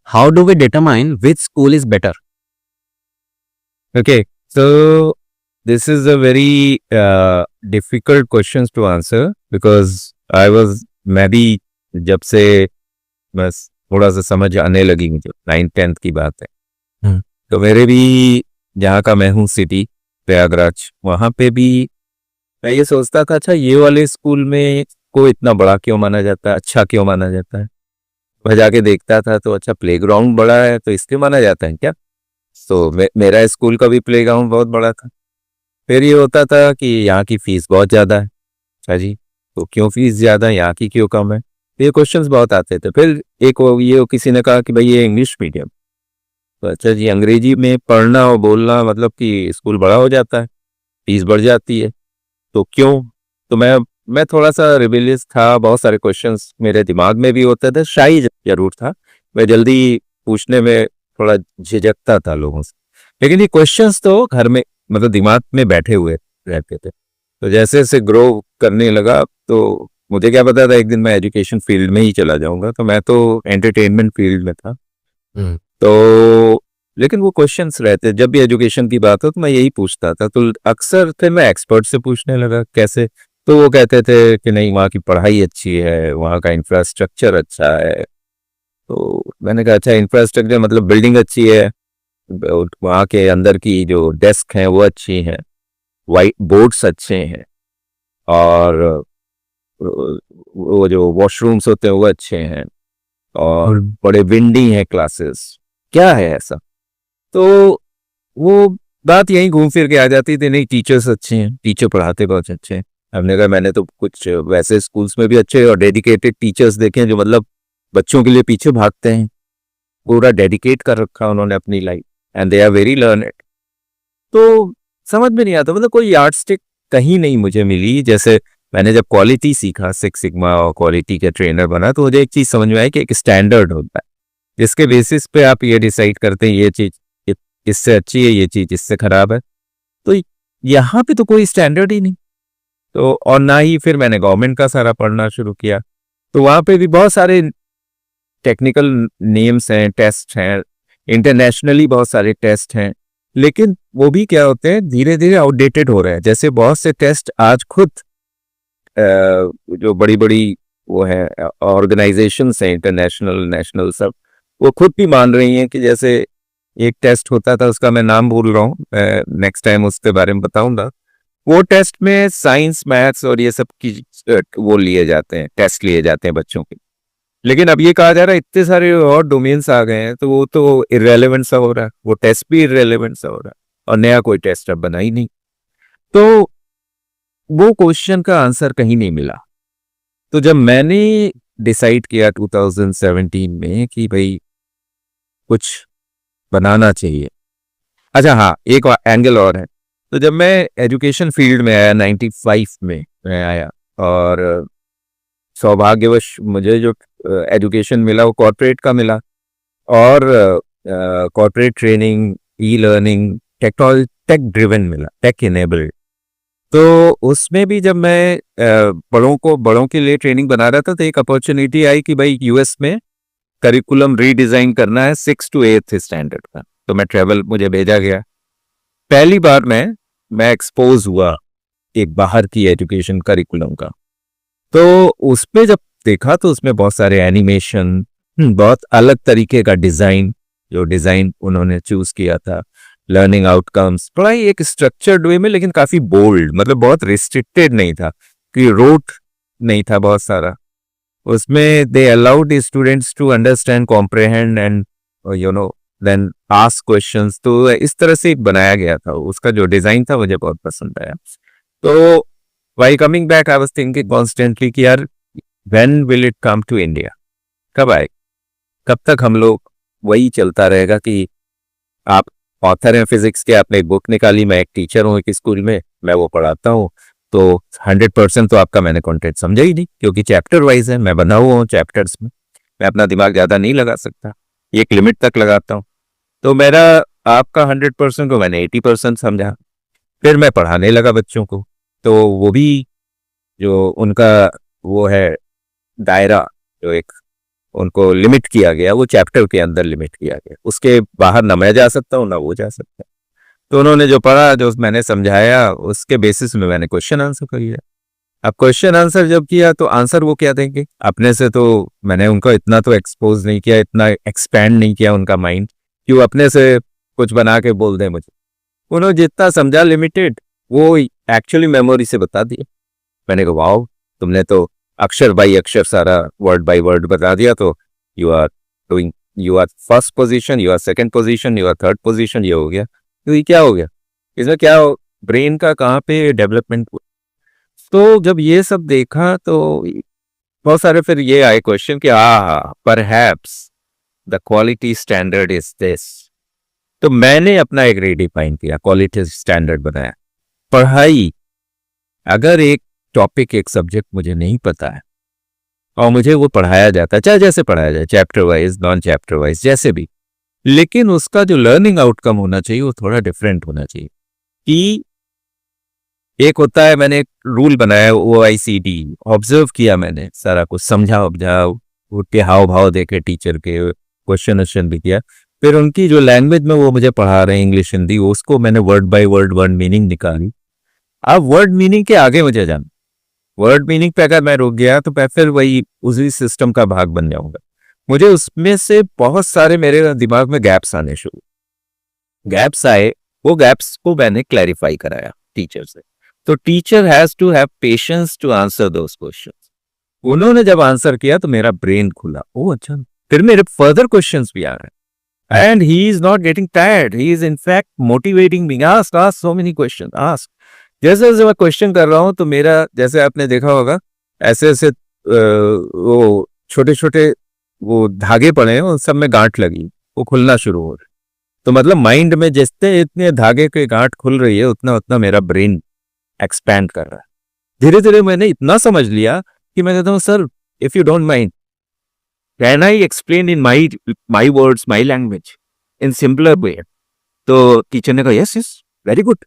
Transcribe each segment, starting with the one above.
How do we determine which school is better? Okay, so this is a very difficult questions to answer because मैं भी जब से बस थोड़ा सा समझ आने लगी मुझे 9th-10th की बात है। तो मेरे भी जहाँ का मैं हूँ सिटी प्रयागराज, वहाँ पे भी मैं ये सोचता था अच्छा ये वाले स्कूल में को इतना बड़ा क्यों माना जाता है, अच्छा क्यों माना जाता है। मैं जाके देखता था तो अच्छा प्लेग्राउंड बड़ा है तो इसलिए माना जाता है क्या। तो मेरा स्कूल का भी प्लेग्राउंड बहुत बड़ा था। फिर ये होता था कि यहाँ की फीस बहुत ज़्यादा है। अच्छा जी, तो क्यों फीस ज़्यादा है, यहाँ की क्यों कम है। तो ये क्वेश्चंस बहुत आते थे। फिर ये किसी ने कहा कि भाई ये इंग्लिश मीडियम, तो अच्छा जी अंग्रेजी में पढ़ना और बोलना मतलब कि स्कूल बड़ा हो जाता है, फीस बढ़ जाती है, तो क्यों। तो मैं थोड़ा सा रिबेलियस था, बहुत सारे क्वेश्चंस मेरे दिमाग में भी होते थे, शाई जरूर था, मैं जल्दी पूछने में थोड़ा झिझकता था लोगों से। लेकिन ये क्वेश्चंस तो घर में मतलब दिमाग में बैठे हुए रहते थे। तो जैसे जैसे ग्रो करने लगा तो मुझे क्या पता था एक दिन मैं एजुकेशन फील्ड में ही चला जाऊंगा। तो मैं तो एंटरटेनमेंट फील्ड में था। तो लेकिन वो क्वेश्चंस रहते, जब भी एजुकेशन की बात हो तो मैं यही पूछता था। तो अक्सर फिर मैं एक्सपर्ट से पूछने लगा कैसे, तो वो कहते थे कि नहीं वहाँ की पढ़ाई अच्छी है, वहाँ का इंफ्रास्ट्रक्चर अच्छा है। तो मैंने कहा अच्छा इंफ्रास्ट्रक्चर मतलब बिल्डिंग अच्छी है, वहाँ के अंदर की जो डेस्क हैं वो अच्छी हैं, वाइट बोर्ड्स अच्छे हैं, और वो जो वॉशरूम्स होते हैं वो अच्छे हैं, और बड़े विंडी हैं क्लासेस, क्या है ऐसा। तो वो बात यहीं घूम फिर के आ जाती थी, नहीं टीचर्स अच्छे हैं, टीचर पढ़ाते बहुत अच्छे हैं। हमने कहा मैंने तो कुछ वैसे स्कूल्स में भी अच्छे और डेडिकेटेड टीचर्स देखे हैं जो मतलब बच्चों के लिए पीछे भागते हैं, पूरा डेडिकेट कर रखा उन्होंने अपनी life, and they are very learned. तो समझ में नहीं आता, मतलब कोई यार्डस्टिक कहीं नहीं मुझे मिली। जैसे मैंने जब क्वालिटी सीखा, सिक्स सिग्मा और क्वालिटी का ट्रेनर बना, तो मुझे एक चीज समझ में आई कि एक स्टैंडर्ड होता है जिसके बेसिस पे आप ये डिसाइड करते हैं ये चीज इससे अच्छी है, ये चीज इससे खराब है। तो यहाँ पे तो कोई स्टैंडर्ड ही नहीं। तो और ना ही फिर मैंने गवर्नमेंट का सारा पढ़ना शुरू किया, तो वहां पे भी बहुत सारे टेक्निकल नेम्स हैं, टेस्ट हैं, इंटरनेशनली बहुत सारे टेस्ट हैं, लेकिन वो भी क्या होते हैं धीरे धीरे आउटडेटेड हो रहे हैं। जैसे बहुत से टेस्ट आज खुद जो बड़ी बड़ी वो है ऑर्गेनाइजेशंस हैं, इंटरनेशनल नेशनल सब, वो खुद भी मान रही हैं कि जैसे एक टेस्ट होता था उसका मैं नाम भूल रहा हूँ, नेक्स्ट टाइम उसके बारे में बताऊंगा। वो टेस्ट में साइंस मैथ्स और ये सब की वो लिए जाते हैं, टेस्ट लिए जाते हैं बच्चों के। लेकिन अब ये कहा जा रहा है इतने सारे और डोमेन्स आ गए हैं तो वो तो इररेलेवेंट सा हो रहा है, वो टेस्ट भी इररेलेवेंट सा हो रहा है, और नया कोई टेस्ट अब बना ही नहीं। तो वो क्वेश्चन का आंसर कहीं नहीं मिला। तो जब मैंने डिसाइड किया 2017 में कि भाई कुछ बनाना चाहिए। अच्छा हाँ, एक एंगल और है। तो जब मैं एजुकेशन फील्ड में आया 95 में मैं आया, और सौभाग्यवश मुझे जो एजुकेशन मिला वो कॉर्पोरेट का मिला, और corporate training, e learning, technology tech driven मिला, टेक इनेबल्ड। तो उसमें भी जब मैं बड़ों के लिए ट्रेनिंग बना रहा था तो एक अपॉर्चुनिटी आई कि भाई यूएस में करिकुलम रीडिजाइन करना है 6 to 8th स्टैंडर्ड का। तो मैं ट्रेवल मुझे भेजा गया। पहली बार मैं एक्सपोज हुआ एक बाहर की एजुकेशन करिकुलम का। तो उसमें जब देखा तो उसमें बहुत सारे एनिमेशन, बहुत अलग तरीके का डिजाइन, जो डिजाइन उन्होंने चूज किया था, लर्निंग आउटकम्स, पढ़ाई एक स्ट्रक्चर्ड वे में लेकिन काफी बोल्ड, मतलब बहुत रिस्ट्रिक्टेड नहीं था कि रोट नहीं था बहुत सारा। उसमें they allowed students to understand, comprehend and then ask questions. तो इस तरह से एक बनाया गया था, उसका जो डिजाइन था मुझे बहुत पसंद आया। तो why coming back I was thinking constantly कि यार when will it come to India, कब आए, कब तक हम लोग वही चलता रहेगा कि आप ऑथर हैं फिजिक्स के, आपने एक बुक निकाली, मैं एक टीचर हूँ एक स्कूल में, मैं वो पढ़ाता हूँ, तो 100% तो आपका मैंने कंटेंट समझा ही नहीं, क्योंकि चैप्टर वाइज है, मैं बना हुआ हूँ चैप्टर्स में, मैं अपना दिमाग ज्यादा नहीं लगा सकता, एक लिमिट तक लगाता हूँ। तो मेरा आपका 100% को मैंने 80% समझा। फिर मैं पढ़ाने लगा बच्चों को, तो वो भी जो उनका वो है दायरा, जो एक उनको लिमिट किया गया, वो चैप्टर के अंदर लिमिट किया गया, उसके बाहर ना मैं जा सकता हूँ ना वो जा सकता है। तो उन्होंने जो पढ़ा, जो मैंने समझाया, उसके बेसिस में मैंने क्वेश्चन आंसर कर लिया। अब क्वेश्चन आंसर जब किया तो आंसर वो क्या देंगे, अपने से तो मैंने उनको इतना तो एक्सपोज नहीं किया, इतना एक्सपैंड नहीं किया उनका माइंड कि वो अपने से कुछ बना के बोल दें मुझे। उन्होंने जितना समझा लिमिटेड, वो एक्चुअली मेमोरी से बता दिया। मैंने कहा वाओ, तुमने तो अक्षर बाई अक्षर सारा वर्ड बाय वर्ड बता दिया, तो you are doing, you are first position, you are second position, you are third position, ये हो गया। तो ये क्या हो गया, इसमें क्या ब्रेन का कहाँ पे डेवलपमेंट हुआ। तो जब ये सब देखा तो बहुत सारे फिर ये आए क्वेश्चन कि perhaps the quality standard is this. तो मैंने अपना एक रिडिफाइन किया, क्वालिटी स्टैंडर्ड बनाया। पढ़ाई, अगर एक टॉपिक, एक सब्जेक्ट मुझे नहीं पता है और मुझे वो पढ़ाया जाता है, चाहे जैसे पढ़ाया जाए, chapter wise, non chapter wise, जैसे भी, लेकिन उसका जो लर्निंग आउटकम होना चाहिए वो थोड़ा डिफरेंट होना चाहिए। कि एक होता है, मैंने एक रूल बनाया, OICD, ऑब्जर्व किया, मैंने सारा कुछ समझा, उनके हाव भाव देखे, टीचर के क्वेश्चन भी किया। फिर उनकी जो लैंग्वेज में वो मुझे पढ़ा रहे हैं, इंग्लिश हिंदी, उसको मैंने वर्ड बाय वर्ड मीनिंग निकाली। अब वर्ड मीनिंग के आगे मुझे जाना, वर्ड मीनिंग पे अगर मैं रुक गया तो मैं फिर वही उसी सिस्टम का भाग बन जाऊंगा। मुझे उसमें से बहुत सारे मेरे दिमाग में गैप्स आने शुरू, गैप्स आए, वो गैप्स को मैंने क्लैरिफाई कराया टीचर से। तो teacher has to have patience to answer those questions. उन्होंने जब आंसर किया तो मेरा ब्रेन खुला, ओ अच्छा, फिर मेरे फर्दर क्वेश्चंस भी आ रहे हैं। And he is not getting tired. He is in fact motivating me. Ask so many questions. Ask. जैसे जैसे मैं क्वेश्चन कर रहा हूँ तो मेरा, जैसे आपने देखा होगा, ऐसे ऐसे वो छोटे छोटे वो धागे पड़े हैं, उन सब में गांठ लगी, वो खुलना शुरू हो रहा है। तो मतलब माइंड में जितने इतने धागे के गांठ खुल रही है, उतना उतना मेरा ब्रेन एक्सपैंड कर रहा है। धीरे धीरे मैंने इतना समझ लिया कि मैं कहता हूँ, sir if you don't mind, can I explain in my words, my language, in simpler way. तो टीचर ने कहा यस यस, वेरी गुड।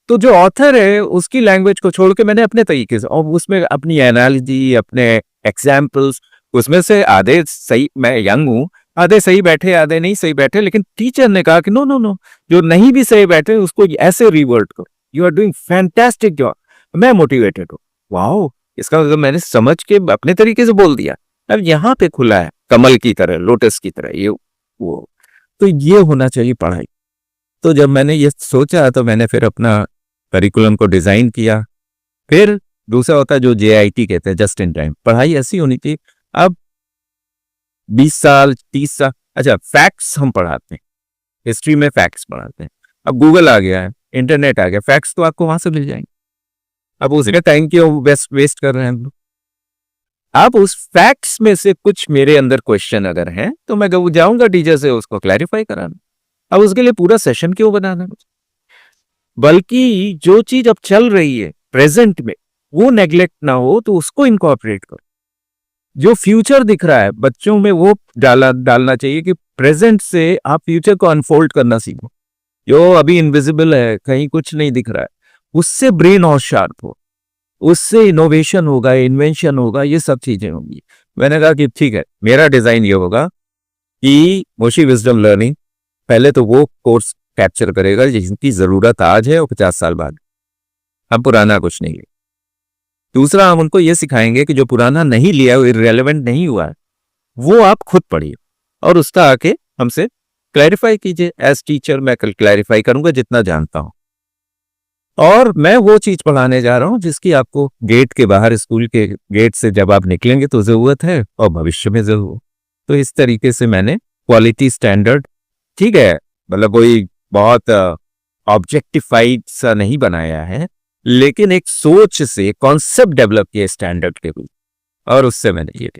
तो जो ऑथर है उसकी लैंग्वेज को छोड़ के मैंने अपने तरीके से, और उसमें अपनी एनालॉजी, अपने एग्जाम्पल्स, उसमें से आधे सही, मैं यंग हूँ, आधे सही बैठे, आधे नहीं सही बैठे, लेकिन टीचर ने कहा कि नो नो नो, जो नहीं भी सही बैठे उसको ऐसे रिवर्ट करो, you are doing fantastic job. मैं मोटिवेटेड हूँ, वाओ, इसका मतलब मैंने समझ के अपने तरीके से बोल दिया। अब यहाँ पे खुला है, कमल की तरह, लोटस की तरह, ये वो। तो ये होना चाहिए पढ़ाई। तो जब मैंने ये सोचा तो मैंने फिर अपना करिकुलम को डिजाइन किया। फिर दूसरा होता है जो JIT कहते हैं, जस्ट इन टाइम। पढ़ाई ऐसी होनी चाहिए, अब 20 साल 30 साल, अच्छा फैक्ट्स हम पढ़ाते हैं, हिस्ट्री में फैक्ट्स पढ़ाते हैं। अब गूगल आ गया है, इंटरनेट आ गया, फैक्ट्स तो आपको वहां से मिल जाएंगे। अब उसके टाइम क्यों वेस्ट कर रहे हैं हम लोग। अब उस फैक्ट्स में से कुछ मेरे अंदर क्वेश्चन अगर हैं तो मैं जाऊंगा टीचर से उसको क्लैरिफाई कराना। अब उसके लिए पूरा सेशन क्यों बनाना, बल्कि जो चीज अब चल रही है प्रेजेंट में वो नेग्लेक्ट ना हो, तो उसको इनकॉर्पोरेट करो। जो फ्यूचर दिख रहा है बच्चों में वो डालना चाहिए कि प्रेजेंट से आप फ्यूचर को अनफोल्ड करना सीखो। जो अभी इनविजिबल है, कहीं कुछ नहीं दिख रहा है, उससे ब्रेन और शार्प हो, उससे इनोवेशन होगा, इन्वेंशन होगा, ये सब चीजें होंगी। मैंने कहा कि ठीक है, मेरा डिजाइन ये होगा कि मोशी विजडम लर्निंग पहले तो वो कोर्स कैप्चर करेगा जिसकी जरूरत आज है और 50 साल बाद, हम पुराना कुछ नहीं लिया। दूसरा, हम उनको ये सिखाएंगे कि जो पुराना नहीं लिया, वो इररेलेवेंट नहीं हुआ है, वो आप खुद पढ़िए और उसका आके हमसे क्लैरिफाई कीजिए। एज टीचर मैं कल क्लैरिफाई करूंगा जितना जानता हूं, और मैं वो चीज पढ़ाने जा रहा हूं जिसकी आपको गेट के बाहर, स्कूल के गेट से जब आप निकलेंगे तो जरूरत है और भविष्य में जरूर। तो इस तरीके से मैंने क्वालिटी स्टैंडर्ड, ठीक है, मतलब कोई बहुत ऑब्जेक्टिफाइड सा नहीं बनाया है, लेकिन एक सोच से कॉन्सेप्ट डेवलप किया स्टैंडर्ड के रूप, और उससे मैंने ये